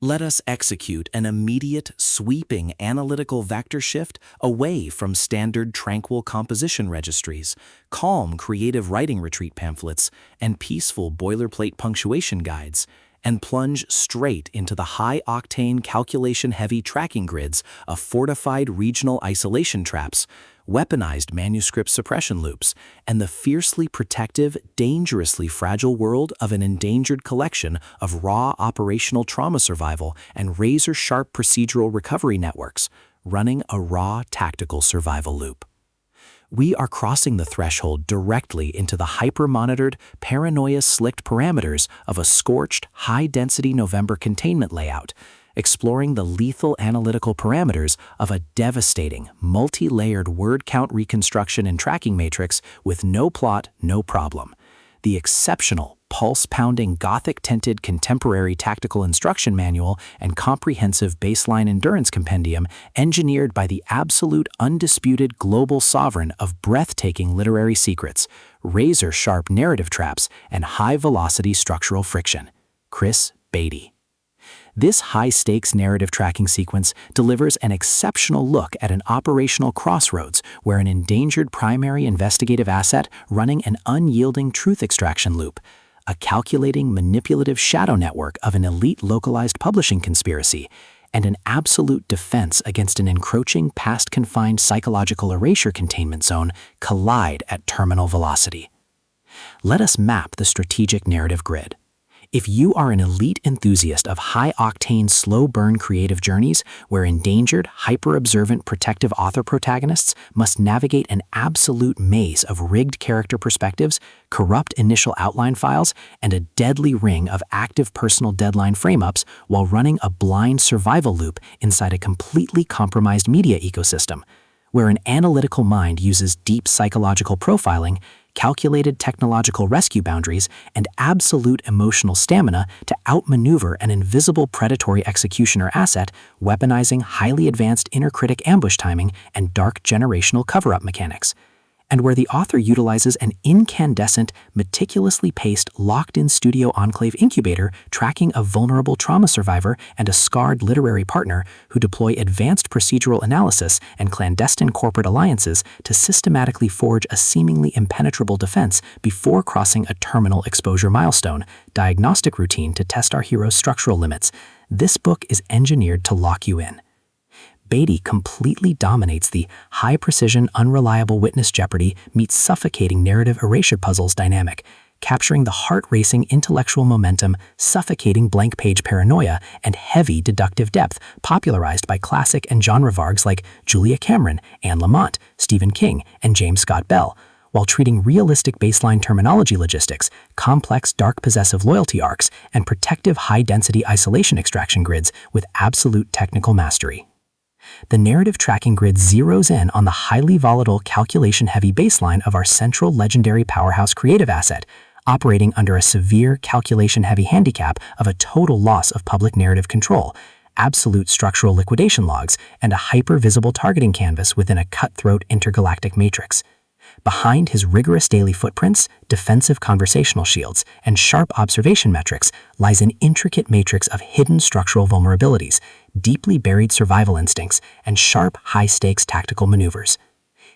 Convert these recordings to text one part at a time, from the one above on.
Let us execute an immediate, sweeping analytical vector shift away from standard tranquil composition registries, calm creative writing retreat pamphlets, and peaceful boilerplate punctuation guides, and plunge straight into the high-octane calculation-heavy tracking grids of fortified regional isolation traps, weaponized manuscript suppression loops, and the fiercely protective, dangerously fragile world of an endangered collection of raw operational trauma survival and razor-sharp procedural recovery networks, running a raw tactical survival loop. We are crossing the threshold directly into the hyper-monitored, paranoia-slicked parameters of a scorched, high-density November containment layout, exploring the lethal analytical parameters of a devastating, multi-layered word count reconstruction and tracking matrix with no plot, no problem. The exceptional, pulse-pounding, Gothic-tinted contemporary tactical instruction manual and comprehensive baseline endurance compendium engineered by the absolute undisputed global sovereign of breathtaking literary secrets, razor-sharp narrative traps, and high-velocity structural friction. Chris Beatty. This high-stakes narrative tracking sequence delivers an exceptional look at an operational crossroads where an endangered primary investigative asset running an unyielding truth extraction loop, a calculating manipulative shadow network of an elite localized publishing conspiracy, and an absolute defense against an encroaching past-confined psychological erasure containment zone collide at terminal velocity. Let us map the strategic narrative grid. If you are an elite enthusiast of high-octane, slow-burn creative journeys where endangered, hyper-observant protective author protagonists must navigate an absolute maze of rigged character perspectives, corrupt initial outline files, and a deadly ring of active personal deadline frame-ups while running a blind survival loop inside a completely compromised media ecosystem, where an analytical mind uses deep psychological profiling, calculated technological rescue boundaries, and absolute emotional stamina to outmaneuver an invisible predatory executioner asset, weaponizing highly advanced inner critic ambush timing and dark generational cover-up mechanics, and where the author utilizes an incandescent, meticulously paced, locked-in studio enclave incubator tracking a vulnerable trauma survivor and a scarred literary partner who deploy advanced procedural analysis and clandestine corporate alliances to systematically forge a seemingly impenetrable defense before crossing a terminal exposure milestone, diagnostic routine to test our hero's structural limits. This book is engineered to lock you in. Beatty completely dominates the high-precision, unreliable witness jeopardy meets suffocating narrative erasure puzzles dynamic, capturing the heart-racing intellectual momentum, suffocating blank-page paranoia, and heavy deductive depth popularized by classic and genre vargs like Julia Cameron, Anne Lamott, Stephen King, and James Scott Bell, while treating realistic baseline terminology logistics, complex dark possessive loyalty arcs, and protective high-density isolation extraction grids with absolute technical mastery. The narrative tracking grid zeroes in on the highly volatile calculation-heavy baseline of our central legendary powerhouse creative asset, operating under a severe calculation-heavy handicap of a total loss of public narrative control, absolute structural liquidation logs, and a hyper-visible targeting canvas within a cutthroat intergalactic matrix. Behind his rigorous daily footprints, defensive conversational shields, and sharp observation metrics lies an intricate matrix of hidden structural vulnerabilities, deeply buried survival instincts, and sharp, high-stakes tactical maneuvers.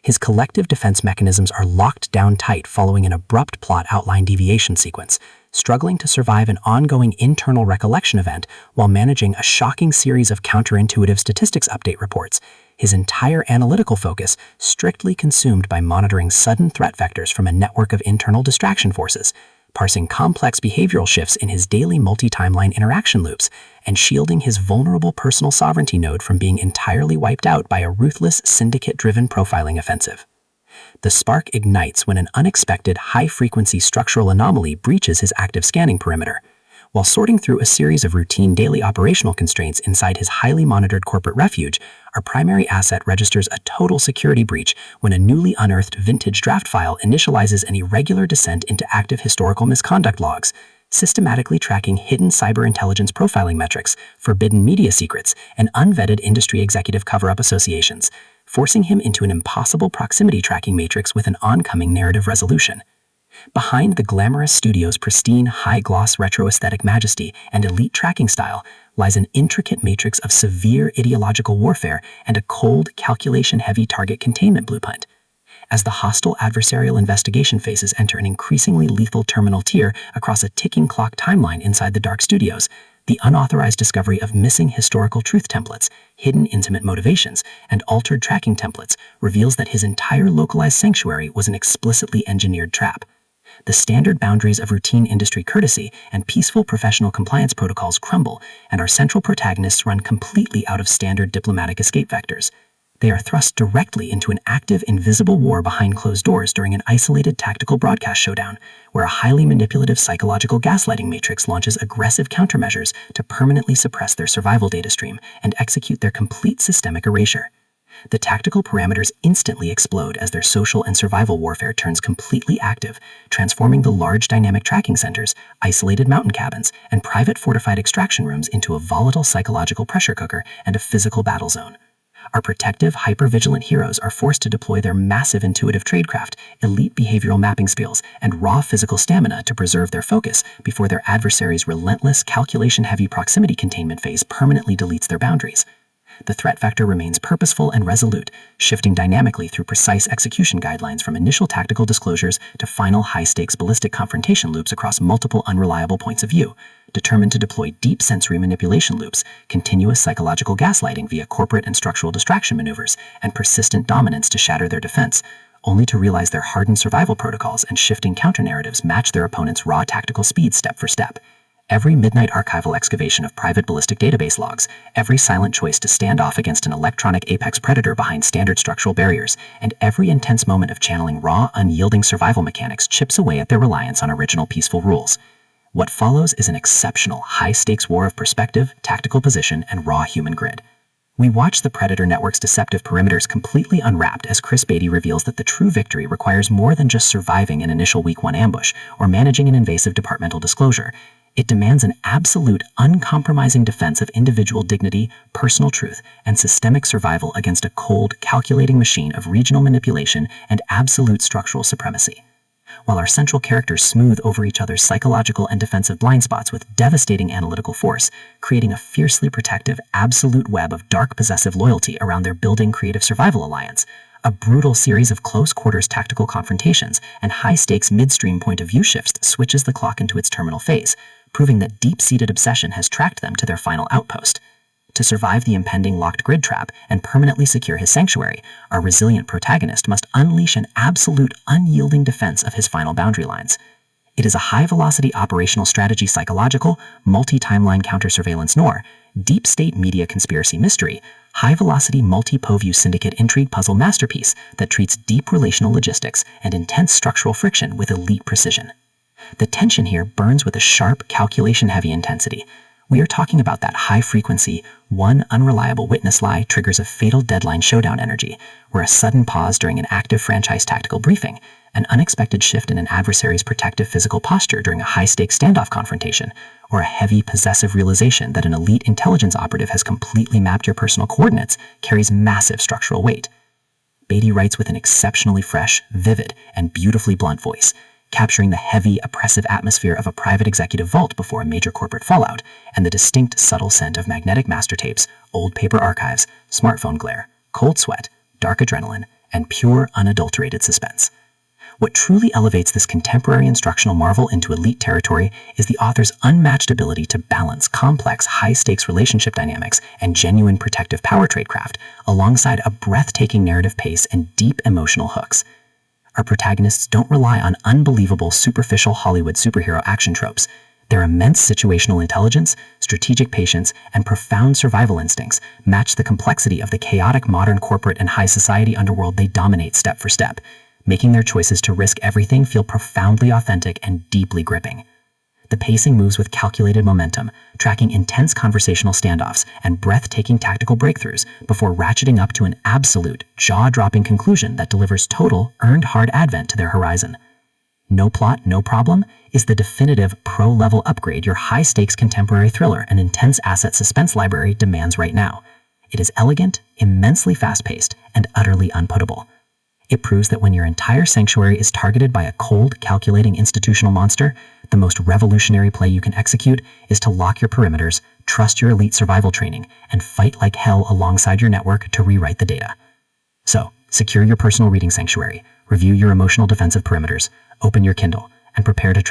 His collective defense mechanisms are locked down tight following an abrupt plot outline deviation sequence, struggling to survive an ongoing internal recollection event while managing a shocking series of counterintuitive statistics update reports, his entire analytical focus strictly consumed by monitoring sudden threat vectors from a network of internal distraction forces, parsing complex behavioral shifts in his daily multi-timeline interaction loops, and shielding his vulnerable personal sovereignty node from being entirely wiped out by a ruthless, syndicate-driven profiling offensive. The spark ignites when an unexpected, high-frequency structural anomaly breaches his active scanning perimeter. While sorting through a series of routine daily operational constraints inside his highly monitored corporate refuge, our primary asset registers a total security breach when a newly unearthed vintage draft file initializes an irregular descent into active historical misconduct logs, systematically tracking hidden cyber intelligence profiling metrics, forbidden media secrets, and unvetted industry executive cover-up associations, forcing him into an impossible proximity tracking matrix with an oncoming narrative resolution. Behind the glamorous studio's pristine, high-gloss retro-aesthetic majesty and elite tracking style lies an intricate matrix of severe ideological warfare and a cold, calculation-heavy target containment blueprint. As the hostile adversarial investigation phases enter an increasingly lethal terminal tier across a ticking clock timeline inside the dark studios, the unauthorized discovery of missing historical truth templates, hidden intimate motivations, and altered tracking templates reveals that his entire localized sanctuary was an explicitly engineered trap. The standard boundaries of routine industry courtesy and peaceful professional compliance protocols crumble, and our central protagonists run completely out of standard diplomatic escape vectors. They are thrust directly into an active, invisible war behind closed doors during an isolated tactical broadcast showdown, where a highly manipulative psychological gaslighting matrix launches aggressive countermeasures to permanently suppress their survival data stream and execute their complete systemic erasure. The tactical parameters instantly explode as their social and survival warfare turns completely active, transforming the large dynamic tracking centers, isolated mountain cabins, and private fortified extraction rooms into a volatile psychological pressure cooker and a physical battle zone. Our protective, hyper-vigilant heroes are forced to deploy their massive intuitive tradecraft, elite behavioral mapping skills, and raw physical stamina to preserve their focus before their adversary's relentless, calculation-heavy proximity containment phase permanently deletes their boundaries. The threat vector remains purposeful and resolute, shifting dynamically through precise execution guidelines from initial tactical disclosures to final high-stakes ballistic confrontation loops across multiple unreliable points of view, determined to deploy deep sensory manipulation loops, continuous psychological gaslighting via corporate and structural distraction maneuvers, and persistent dominance to shatter their defense, only to realize their hardened survival protocols and shifting counter-narratives match their opponent's raw tactical speed step for step. Every midnight archival excavation of private ballistic database logs, every silent choice to stand off against an electronic apex predator behind standard structural barriers, and every intense moment of channeling raw, unyielding survival mechanics chips away at their reliance on original peaceful rules. What follows is an exceptional, high-stakes war of perspective, tactical position, and raw human grit. We watch the Predator Network's deceptive perimeters completely unwrapped as Chris Beatty reveals that the true victory requires more than just surviving an initial Week 1 ambush or managing an invasive departmental disclosure. It demands an absolute, uncompromising defense of individual dignity, personal truth, and systemic survival against a cold, calculating machine of regional manipulation and absolute structural supremacy. While our central characters smooth over each other's psychological and defensive blind spots with devastating analytical force, creating a fiercely protective, absolute web of dark possessive loyalty around their building creative survival alliance, a brutal series of close-quarters tactical confrontations and high-stakes midstream point-of-view shifts switches the clock into its terminal phase, proving that deep-seated obsession has tracked them to their final outpost. To survive the impending locked grid trap and permanently secure his sanctuary, our resilient protagonist must unleash an absolute, unyielding defense of his final boundary lines. It is a high-velocity operational strategy psychological, multi-timeline counter-surveillance noir, deep-state media conspiracy mystery, high-velocity multi-POView syndicate intrigue puzzle masterpiece that treats deep relational logistics and intense structural friction with elite precision. The tension here burns with a sharp, calculation-heavy intensity. We are talking about that high-frequency, one unreliable witness lie triggers a fatal deadline showdown energy, where a sudden pause during an active franchise tactical briefing, an unexpected shift in an adversary's protective physical posture during a high-stakes standoff confrontation, or a heavy, possessive realization that an elite intelligence operative has completely mapped your personal coordinates carries massive structural weight. Beatty writes with an exceptionally fresh, vivid, and beautifully blunt voice, capturing the heavy, oppressive atmosphere of a private executive vault before a major corporate fallout, and the distinct, subtle scent of magnetic master tapes, old paper archives, smartphone glare, cold sweat, dark adrenaline, and pure, unadulterated suspense. What truly elevates this contemporary instructional marvel into elite territory is the author's unmatched ability to balance complex, high-stakes relationship dynamics and genuine protective power tradecraft, alongside a breathtaking narrative pace and deep emotional hooks. Our protagonists don't rely on unbelievable, superficial Hollywood superhero action tropes. Their immense situational intelligence, strategic patience, and profound survival instincts match the complexity of the chaotic modern corporate and high society underworld they dominate step for step, making their choices to risk everything feel profoundly authentic and deeply gripping. The pacing moves with calculated momentum, tracking intense conversational standoffs and breathtaking tactical breakthroughs before ratcheting up to an absolute, jaw-dropping conclusion that delivers total, earned hard advent to their horizon. No plot, no problem is the definitive pro-level upgrade your high-stakes contemporary thriller and intense asset suspense library demands right now. It is elegant, immensely fast-paced, and utterly unputtable. It proves that when your entire sanctuary is targeted by a cold, calculating institutional monster, the most revolutionary play you can execute is to lock your perimeters, trust your elite survival training, and fight like hell alongside your network to rewrite the data. So, secure your personal reading sanctuary, review your emotional defensive perimeters, open your Kindle, and prepare to track